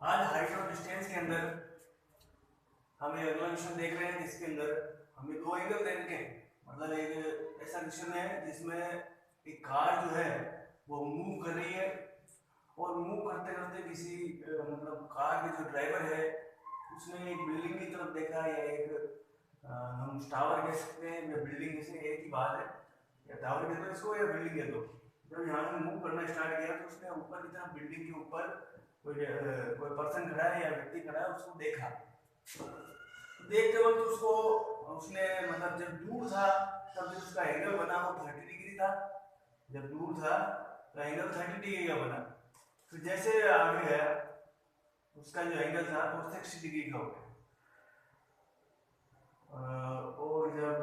आज हाइट और डिस्टेंस के अंदर हम एक अगला क्वेश्चन देख रहे हैं जिसके अंदर हमें दो एंगल दे रखे हैं। मतलब एक ऐसा क्वेश्चन है जिसमें एक कार जो है वो मूव कर रही है और मूव करते करते किसी मतलब कार के जो ड्राइवर है उसने एक बिल्डिंग की तरफ देखा या एक हम टावर कह सकते हैं या बिल्डिंग, जैसे एक ही बात है, या टावर कह दो इसको या बिल्डिंग कह दो। जब यहाँ से मूव करना स्टार्ट किया तो उसने ऊपर की तरफ बिल्डिंग के ऊपर कोई पर्सन खड़ा है या व्यक्ति खड़ा है उसको देखा। देखते वक्त उसको उसने मतलब जब दूर था तब जो उसका एंगल बना वो 30 डिग्री था। जब दूर था तो एंगल 30 डिग्री का बना। फिर जैसे आगे गया उसका जो एंगल था वो 60 डिग्री का हो गया। और जब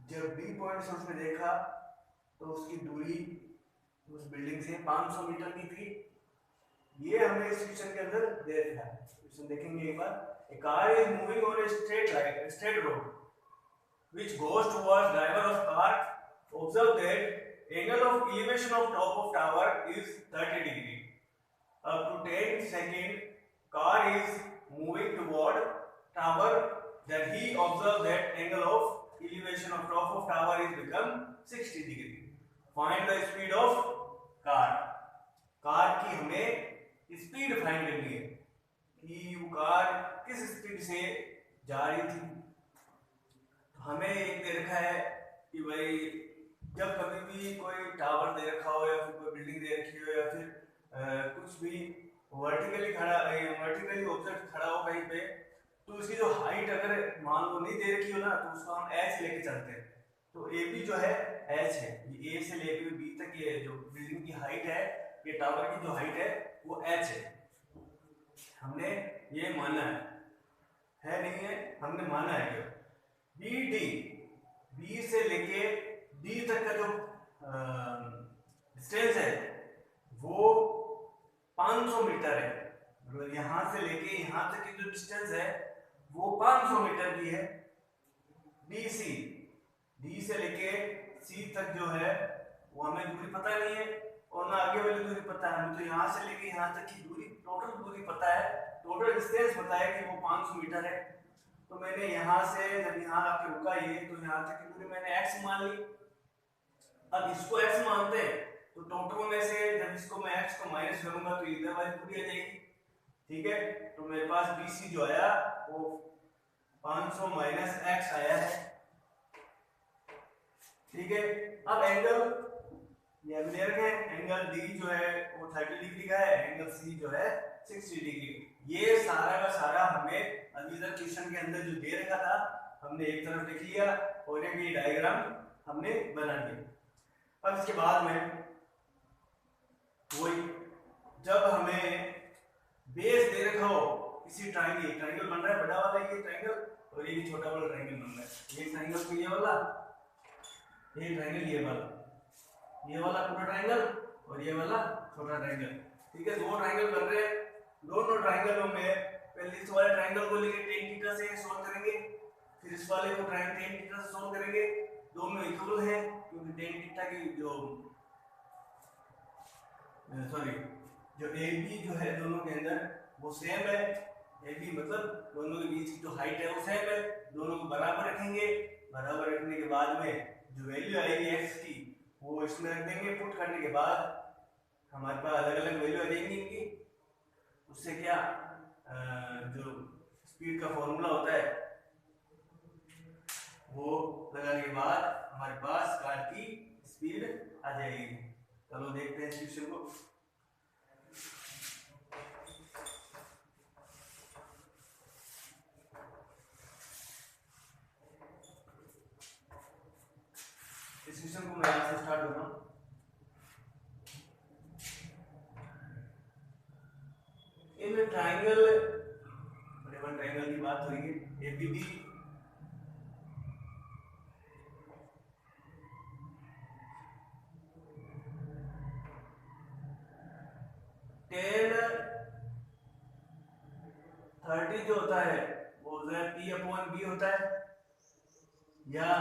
जब बी पॉइंट से उसने देखा तो उसकी दूरी उस बिल्डिंग से 500 मीटर की थी। ये हमें इस क्वेश्चन के अंदर दे रखा है। क्वेश्चन देखेंगे एक बार। A car is moving on a straight road which goes towards driver of car. Observe that angle of elevation of top of tower is 30 degree. Up to 10 second car is moving toward tower. Then he observed that angle of elevation of top of tower is become 60 degree. Find the speed of car. Car की हमें speed find करनी है कि वो car किस speed से जा रही थी। तो हमें एक दे रखा है कि भाई जब कभी भी कोई टावर दे रखा हो या फिर कोई बिल्डिंग दे रखी हो या फिर कुछ भी वर्टिकली ऑब्जेक्ट खड़ा हो कहीं पे, तो उसकी जो हाइट अगर मान लो नहीं दे रखी हो ना तो उसको हम एच लेके चलते हैं। तो ए बी जो है एच है, ये ए से लेकर बी तक ये जो बिल्डिंग की हाइट है, ये टावर की जो हाइट है वो एच है। हमने ये माना है नहीं है, हमने माना है कि बी डी, बी से लेके डी तक का जो डिस्टेंस है वो 500 मीटर है। मतलब यहां से लेके यहां तक की जो डिस्टेंस है वो 500 मीटर की है। डी सी, डी से लेके सी तक जो है वो हमें दूरी पता नहीं है और ना आगे वाली दूरी पता है। हमें तो यहाँ से लेके यहाँ तक की दूरी, टोटल दूरी पता है, टोटल डिस्टेंस पता है कि वो 500 मीटर है। तो मैंने यहाँ से जब यहाँ आके रुका ये तो यहाँ तक की दूरी मैंने x मान ली। अब इसको x मानते हैं तो टोटल में से जब इसको मैं x को माइनस करूंगा तो इधर वाली दूरी आ जाएगी। ठीक है, तो मेरे पास BC जो आया वो 500 माइनस x आया है। ठीक है, अब एंगल ये भी दे रखे हैं, एंगल डी जो है वो 30 डिग्री का है, एंगल सी जो है 60 डिग्री। ये सारा का सारा हमें अभी तक क्वेश्चन के अंदर जो दे रखा था हमने एक तरफ लिख लिया और एक ये डायग्राम हमने बना दिया। अब इसके बाद में वही जब हमें बेस दे रखा हो किसी ट्रायंगल, ट्रायंगल बन रहा है बड़ा वाला ये ट्रायंगल और ये छोटा वाला ट्रायंगल बन रहा है। ये ट्रायंगल तो ये वाला, ये ट्रायंगल ये वाला, ये वाला पूरा ट्रायंगल और ये वाला छोटा ट्रायंगल। ठीक है, दो ट्रायंगल बन रहे हैं। दोनों ट्रायंगलों में पहले इस वाले ट्रायंगल को लेके tan थीटा से सॉल्व करेंगे, फिर इस वाले को tan थीटा से सॉल्व करेंगे। दोनों इक्वल है क्योंकि tan थीटा की जो जो AB जो है दोनों के अंदर वो सेम है। AB मतलब दोनों के बीच की जो हाइट है वो सेम है। दोनों को बराबर रखेंगे, बराबर रखने के बाद में जो वैल्यू आएगी x की वो इसमें रख देंगे। पुट करने के बाद हमारे पास अलग अलग वैल्यू आ जाएंगी इनकी। उससे क्या जो स्पीड का फॉर्मूला होता है वो लगाने के बाद हमारे पास कार की स्पीड आ जाएगी। चलो देखते हैं इस क्वेश्चन को। इस क्वेश्चन को मैं यहाँ से स्टार्ट कर रहा हूँ। इन ट्रायंगल, वन ट्रायंगल की बात हुई है, ABD tan 30 जो होता है वो P/B होता है या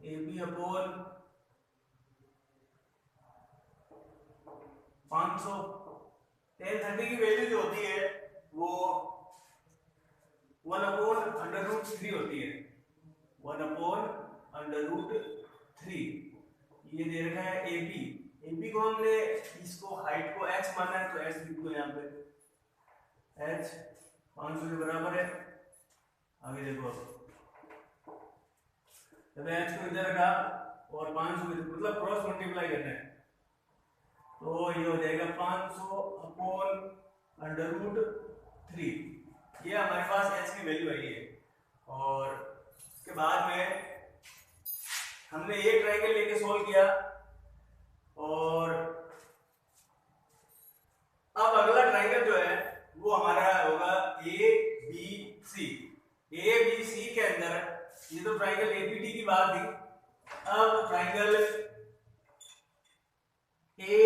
AB/, 500 tan 30 की वैल्यू जो होती है वो 1/√3 होती है, 1/√3। ये दे रखा है एपी, एपी को हमने इसको हाइट को h माना है, तो h लिख दो यहाँ पे, h 500 के बराबर है। आगे देखो, जब h को इधर रखा और 500 मतलब क्रॉस मल्टीप्लाई करना है, तो ये हो जाएगा 500/√3। ये हमारे पास h की वैल्यू आई है। और उसके बाद में हमने ये ट्रायंगल लेके सॉल्व किया, और अब अगला ट्रायंगल जो है वो हमारा होगा A B C. A B C के अंदर ये तो ट्रायंगल एबीडी की बात थी, अब ट्रायंगल ए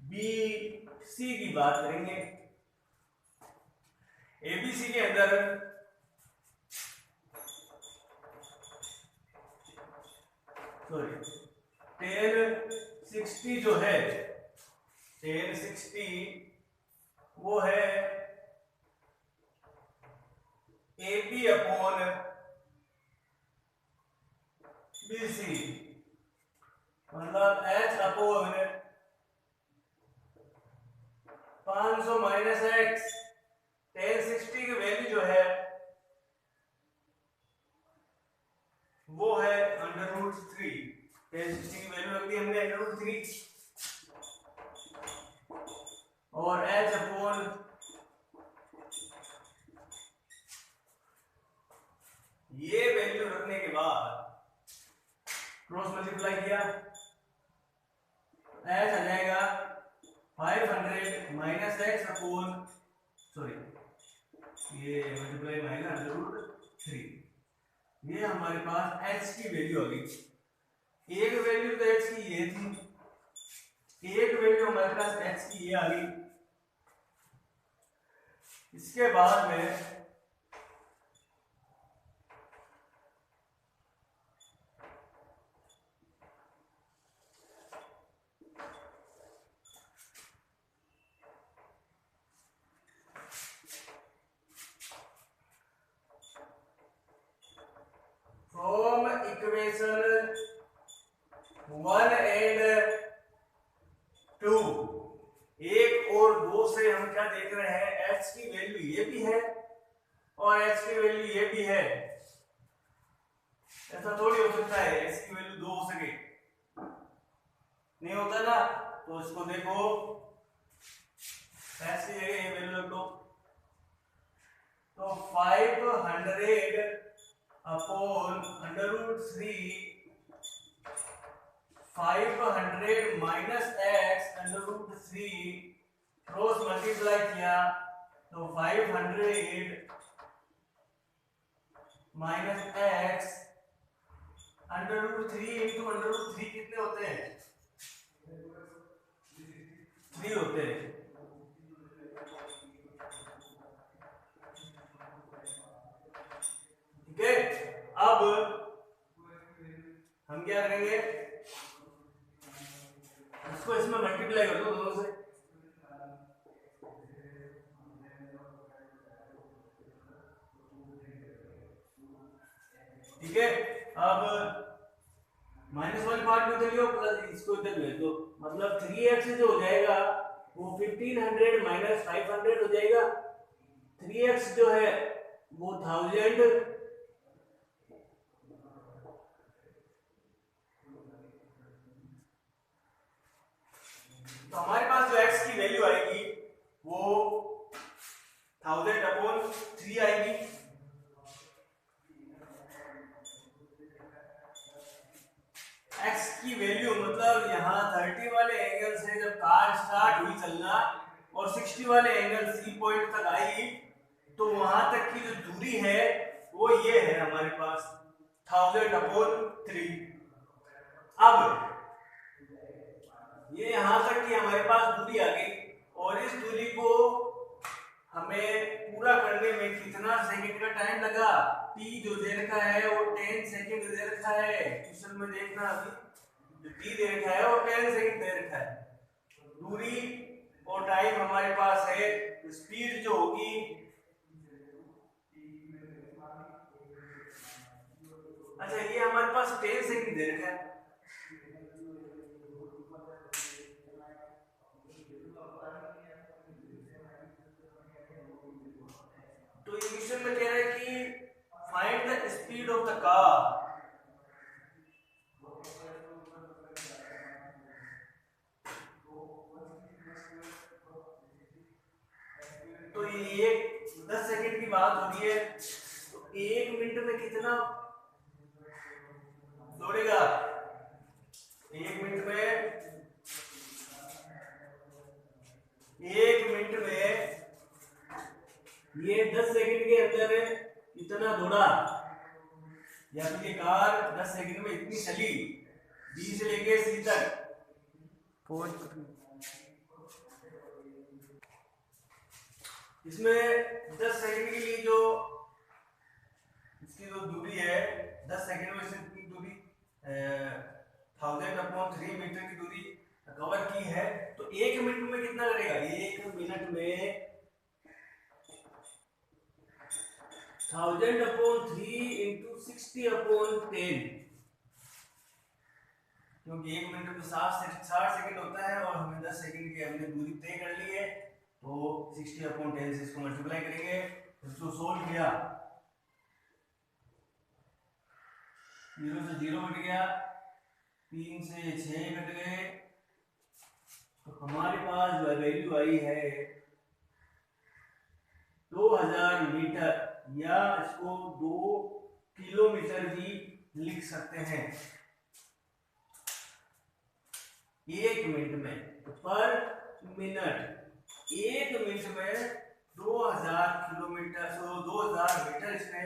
बी सी की बात करेंगे। एबीसी के अंदर tan 60 जो है, tan 60 वो है AB अपॉन BC, मतलब H upon 500 minus x. tan 60 की वैल्यू जो है वो है √3। tan 60 की वैल्यू रख दी हमने √3, और h अपॉन ये वैल्यू रखने के बाद क्रॉस मल्टीप्लाई किया, h आ जाएगा 500 माइनस एक्स अपॉन ये मल्टीप्लाई माइनस √3। ये हमारे पास h की वैल्यू आ गई। एक वैल्यू तो h की ये थी, एक वैल्यू हमारे पास h की ये आ गई। इसके बाद में फ्रॉम इक्वेशन 1 एंड 2, 1 और 2 से हम क्या देख रहे हैं, h की वैल्यू ये भी है और h की वैल्यू ये भी है। ऐसा थोड़ी हो सकता है h की वैल्यू 2 हो सके, नहीं होता ना। तो इसको देखो, h की जगह ये वैल्यू रख दो, तो 500 upon √3, 500 minus x √3, cross multiply किया तो 500 माइनस एक्स √3 इंटू √3 कितने होते हैं, 3 होते हैं। ठीक है, अब हम क्या करेंगे, इसको इसमें मल्टीप्लाई कर दो दोनों से। ठीक है, अब माइनस वाली पार्ट में चलिए प्लस इसको इधर भेज दो, मतलब 3x जो हो जाएगा वो 1500 माइनस 500 हो जाएगा। 3x जो है वो 1000, तो हमारे पास जो x की वैल्यू आएगी वो 1000/3 आएगी। x की वैल्यू मतलब यहाँ 30 वाले एंगल से जब कार स्टार्ट हुई चलना और 60 वाले एंगल सी पॉइंट तक आई, तो वहां तक की जो दूरी है वो ये है हमारे पास 1000/3। अब ये यहां तक की हमारे पास दूरी आ गई, और इस दूरी को हमें पूरा करने में कितना सेकंड का टाइम लगा, t जो दे रखा है वो 10 सेकंड दे रखा है। क्वेश्चन में देखना, अभी जो t दे रखा है वो 10 सेकंड दे रखा है। दूरी और टाइम हमारे पास है, स्पीड जो होगी अच्छा ये हमारे पास 10 सेकंड दे रखा है, तो ये क्वेश्चन में कह रहा है कि find the speed of the car. तो ये 10 सेकंड की बात हो रही है, तो 1 मिनट में कितना दौड़ेगा? 1 मिनट में 1 मिनट में ये 10 सेकंड के अंदर इतना दौड़ा, या फिर ये कार 10 सेकंड में इतनी चली, बी से लेके सी तक इसमें 10 सेकंड के लिए जो इसकी जो दूरी है 10 सेकंड में इसकी दूरी 1000/3 मीटर की दूरी कवर की है, तो 1 मिनट में कितना करेगा? 1 मिनट में 1000/3 इंटू 60/10, क्योंकि 1 मिनट में 60 सेकंड होता है और हमें 10 सेकंड की हमने दूरी तय कर ली है, तो 60/10 से इसको मल्टीप्लाई करेंगे, इसको सोल्व किया, 0 से 0 कट गया, 3 से 6 कट गए, तो हमारे पास वैल्यू आई है 2000 मीटर, या इसको 2 किलोमीटर भी लिख सकते हैं 1 मिनट में, पर मिनट 1 मिनट में 2000 किलोमीटर, तो 2000 मीटर इसने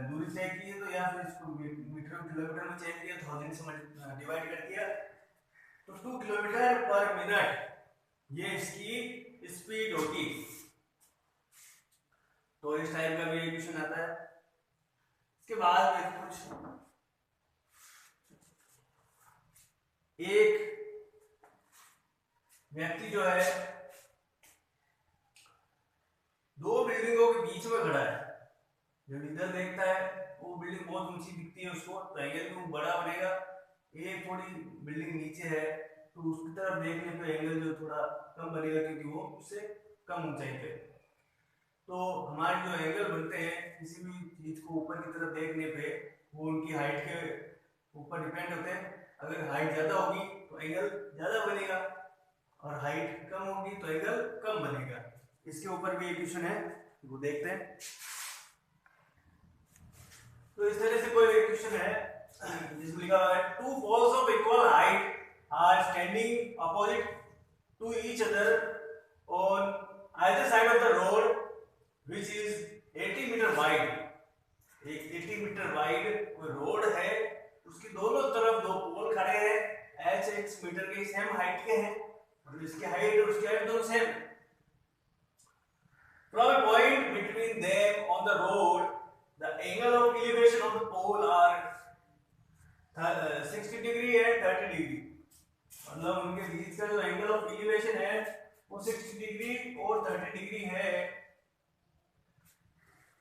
दूरी तय की है, तो या फिर इसको मीटर किलोमीटर में चेंज किया, 1000 से डिवाइड कर दिया, तो 2 किलोमीटर पर मिनट ये इसकी स्पीड होगी। तो इस टाइप का भी इक्वेशन आता है। इसके बाद में कुछ एक व्यक्ति जो है 2 बिल्डिंगों के बीच में खड़ा है, जब इधर देखता है वो बिल्डिंग बहुत ऊंची दिखती है उसको, तो एंगल भी बड़ा बनेगा, एक थोड़ी बिल्डिंग नीचे है तो उसकी तरफ देखने पे एंगल जो थोड़ा कम बनेगा, क्योंकि वो उससे कम ऊंचाई पे। तो हमारे जो एंगल बनते हैं किसी भी चीज को ऊपर की तरफ देखने पे, वो उनकी हाइट के ऊपर डिपेंड होते हैं। अगर हाइट ज्यादा होगी तो एंगल ज्यादा बनेगा, और हाइट कम होगी तो एंगल कम बनेगा। इसके ऊपर भी इक्वेशन है, वो देखते हैं। तो इस तरह से कोई इक्वेशन है जिसमें लिखा हुआ है two poles of equal height are standing opposite to each other on either side of the road which is 80 meter wide. एक 80 मीटर वाइड कोई रोड है, उसकी दोनों तरफ 2 पोल खड़े हैं, h मीटर के सेम हाइट के हैं, और इसकी हाइट और उसकी हाइट दोनों same. From a point between them on the road, the angle of elevation of the pole are 60 degree and 30 degree। मतलब उनके बीच का जो एंगल ऑफ एलिवेशन है वो 60 डिग्री और 30 डिग्री है,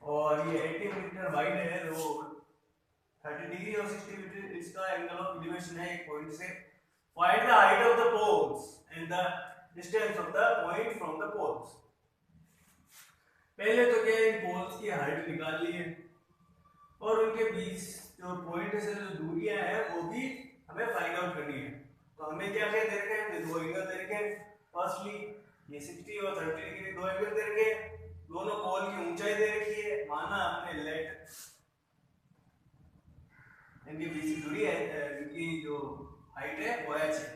और ये 80 मीटर वाइड है रोड, 30 डिग्री और 60 मीटर इसका एंगल ऑफ एलिवेशन है एक पॉइंट से। Find the height of the poles and the distance of the point from the poles. पहले तो क्या इन पोल्स की हाइट निकाल ली है, और उनके बीच जो पॉइंट से जो दूरियां हैं वो भी हमें फाइंड आउट करनी है। तो हमें क्या क्या दे रखे हैं? 2 एंगल दे रखे हैं, फर्स्टली ये 60 और 30 डिग्री 2 एंगल दे रखे हैं, दोनों पोल की ऊंचाई दे रखी है, माना हमने लेट इनके बीच की दूरी है, इनकी जो हाइट है वो h है।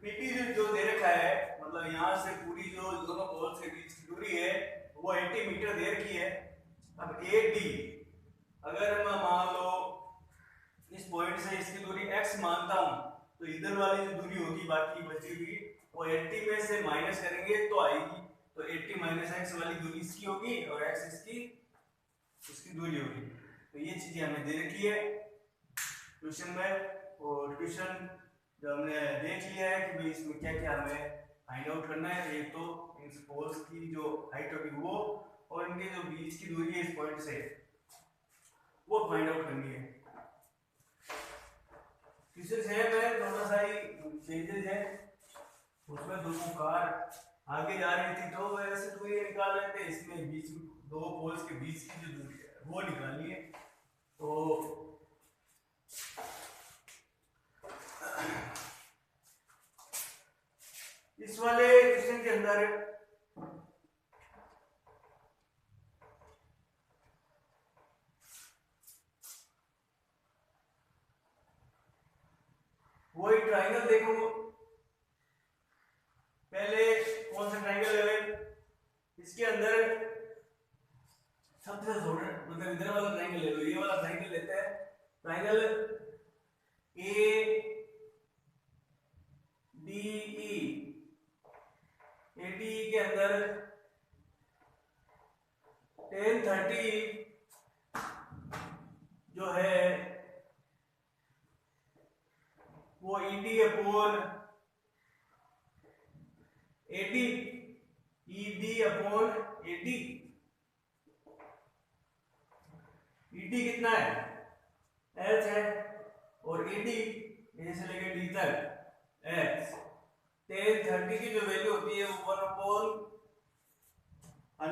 मटेरियल जो दे रखा है, मतलब यहाँ से पूरी जो दोनों पोल्स के बीच की दूरी है वो 80 मीटर दे रखी है। अब AD अगर मैं मान लो इस पॉइंट से इसकी दूरी x मानता हूँ, तो इधर वाली जो दूरी होगी बाकी बची हुई वो 80 में से माइनस करेंगे तो आएगी, तो 80 माइनस x वाली दूरी इसकी होगी और x इसकी दूरी होगी। तो ये चीजें हमें दे रखी है क्वेश्चन में, और क्वेश्चन जो हमने देख लिया है कि भाई इसमें क्या क्या हमें फाइंड आउट करना है। एक तो इन पोल्स की जो हाइट होगी वो, और इनके जो बीच की दूरी है इस पॉइंट से वो फाइंड आउट करनी है। तीसरे सेम है, थोड़ा सा ही चेंजेस है। उसमें दोनों कार आगे जा रही थी तो वैसे दूरी निकाल रहे थे, इसमें बीच दो पोल्स के बीच की जो दूरी है वो निकालनी है। तो इस वाले क्वेश्चन के अंदर वही ट्राइंगल देखो, पहले कौन सा ट्राइंगल है, इसके अंदर सबसे छोटा मतलब इधर वाला ट्राइंगल ले लो, ये वाला ट्राइंगल लेते हैं। Triangle A D E, AD के अंदर tan 30 जो है वो ED upon AD, ED upon AD. ED कितना है, एच है, और एडी ए से लेकर डी तक एक्स। tan 30 की जो वैल्यू होती है वो 1 अपॉन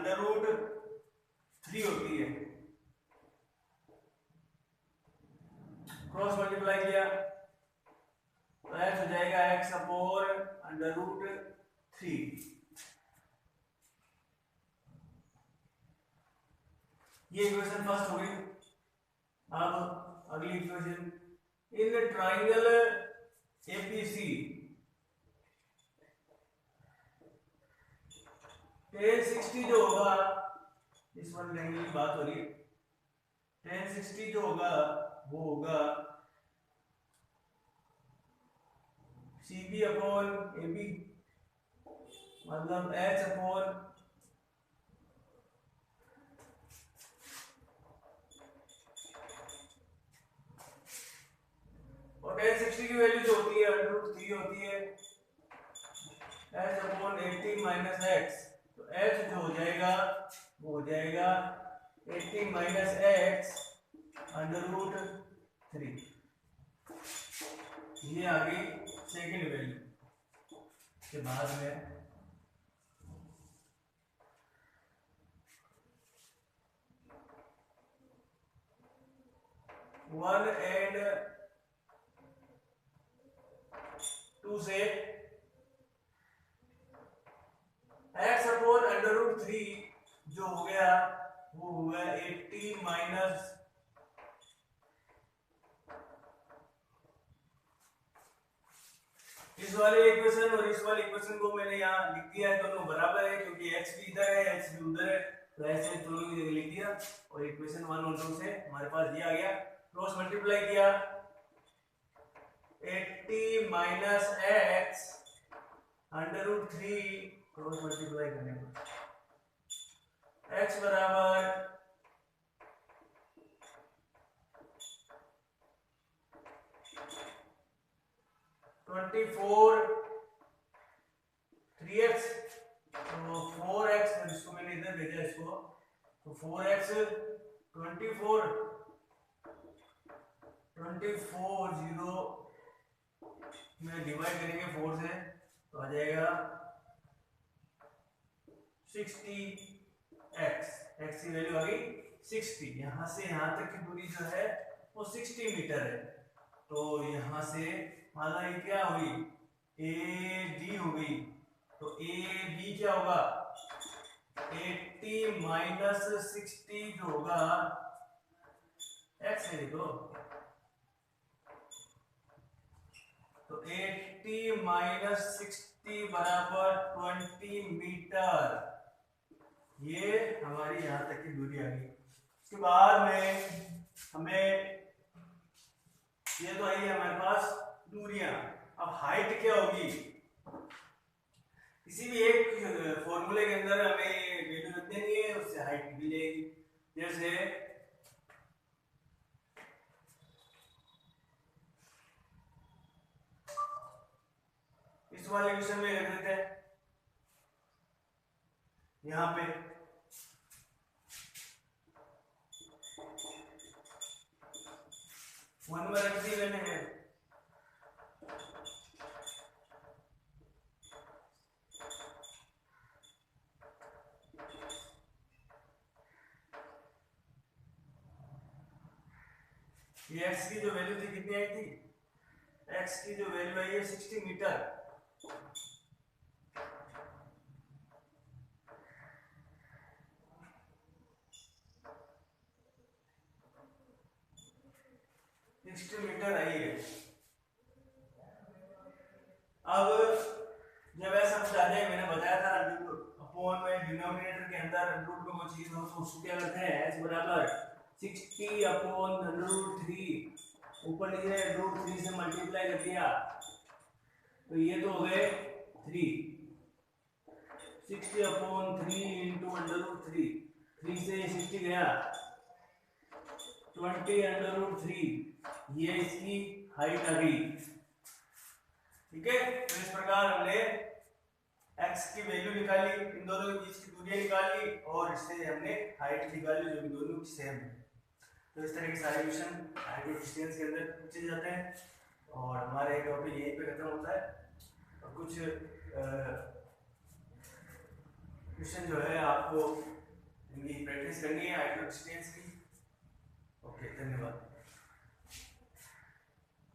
√3 होती है। क्रॉस मल्टीप्लाई किया तो x हो जाएगा x अपॉन √3। ये इक्वेशन फर्स्ट हो गई। अब अगली equation, in triangle APC tan 60 जो होगा, इस वन ट्राइंगल की बात हो रही है, tan 60 जो होगा वो होगा CB अपॉन AB, मतलब H अपॉन और tan 60 की वैल्यू जो होती है √3 होती है, H अपॉन 80 माइनस x। तो H जो हो जाएगा वो हो जाएगा 80 माइनस x √3। ये आ गई सेकेंड वैल्यू। के बाद में 1 and 2 से x अपॉन √3 जो हो गया वो हो गया 80 माइनस इस वाले इक्वेशन और इस वाले इक्वेशन को मैंने यहाँ लिख दिया है, दोनों बराबर है क्योंकि x भी इधर है x भी उधर है, तो ऐसे दोनों की जगह लिख दिया और इक्वेशन 1 और 2 से हमारे पास ये आ गया। क्रॉस मल्टीप्लाई किया 80 माइनस x √3, क्रॉस मल्टीप्लाई करने पर x बराबर ट्वेंटी 3x, तो 4x, इसको मैंने इधर भेजा इसको, तो 4x 24 0 में डिवाइड करेंगे 4 से तो आ जाएगा 60x, x की वैल्यू आ गई 60। यहाँ से यहाँ तक की दूरी जो है वो 60 मीटर है। तो यहाँ से माना ये क्या हुई, AD हो गई, तो AB क्या होगा 80 माइनस 60 जो होगा x है तो 80 माइनस 60 बराबर 20 मीटर। ये हमारी यहाँ तक की दूरी आ गई। उसके बाद में हमें ये तो आई है हमारे पास दूरियां। अब हाइट क्या होगी, किसी भी एक फॉर्मूले के अंदर हमें वैल्यू रख देनी है, उससे हाइट मिल जाएगी। जैसे इस वाले क्वेश्चन में रख देते हैं यहाँ पे। वन में रख दी मैंने। ये x की जो वैल्यू थी कितनी आई थी? x की जो वैल्यू आई है 60 मीटर। मीटर आई है। अब जब ऐसा कुछ आ जाए, मैंने बताया था अपॉन में डिनोमिनेटर के अंदर रूट में कोई चीज हो तो उसको क्या करते हैं, h बराबर 60 अपॉन √3, ऊपर नीचे √3 से मल्टीप्लाई कर दिया तो ये तो हो गए 3। 60 अपॉन 3 इंटू √3, 3 से 60 गया 20 √3, ये इसकी हाइट आ गई। ठीक है, तो इस प्रकार हमने x की वैल्यू निकाली, इन दोनों के बीच की दूरी निकाली और इससे हमने हाइट निकाली जो कि दोनों की सेम है। तो इस तरह के सारे क्वेश्चन हाइट डिस्टेंस के अंदर पूछे जाते हैं और हमारे टॉपिक यहीं पे खत्म होता है। और कुछ क्वेश्चन जो है आपको इनकी प्रैक्टिस करनी है हाइट डिस्टेंस की। ओके, धन्यवाद।